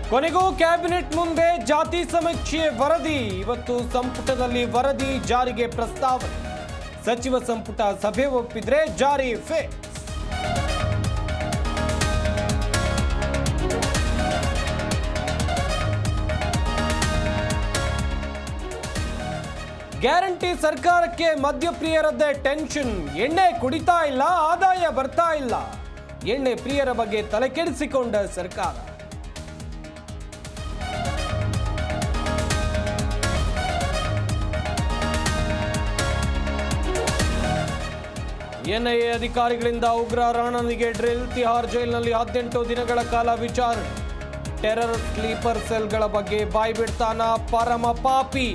ಕೊನೆಗೂ ಕ್ಯಾಬಿನೆಟ್ ಮುಂದೆ ಜಾತಿ ಸಮೀಕ್ಷೆ ವರದಿ. ಇವತ್ತು ಸಂಪುಟದಲ್ಲಿ ವರದಿ ಜಾರಿಗೆ ಪ್ರಸ್ತಾವನೆ. ಸಚಿವ ಸಂಪುಟ ಸಭೆ ಒಪ್ಪಿದ್ರೆ ಜಾರಿ ಫಿಕ್ಸ್. ಗ್ಯಾರಂಟಿ ಸರ್ಕಾರಕ್ಕೆ ಮದ್ಯಪ್ರಿಯರದ್ದೇ ಟೆನ್ಷನ್. ಎಣ್ಣೆ ಕುಡಿತಾ ಇಲ್ಲ, ಆದಾಯ ಬರ್ತಾ ಇಲ್ಲ. ಎಣ್ಣೆ ಪ್ರಿಯರ ಬಗ್ಗೆ ತಲೆ ಕೆಡಿಸಿಕೊಂಡ ಸರ್ಕಾರ. ಎನ್ಐಎ ಅಧಿಕಾರಿಗಳಿಂದ ಉಗ್ರ ರಾಣನಿಗೆ ಡ್ರಿಲ್. ತಿಹಾರ್ ಜೈಲಿನಲ್ಲಿ 18 ದಿನಗಳ ಕಾಲ ವಿಚಾರಣೆ. ಟೆರರ್ ಸ್ಲೀಪರ್ ಸೆಲ್ಗಳ ಬಗ್ಗೆ ಬಾಯ್ಬಿಡ್ತಾನ ಪರಮ ಪಾಪಿ.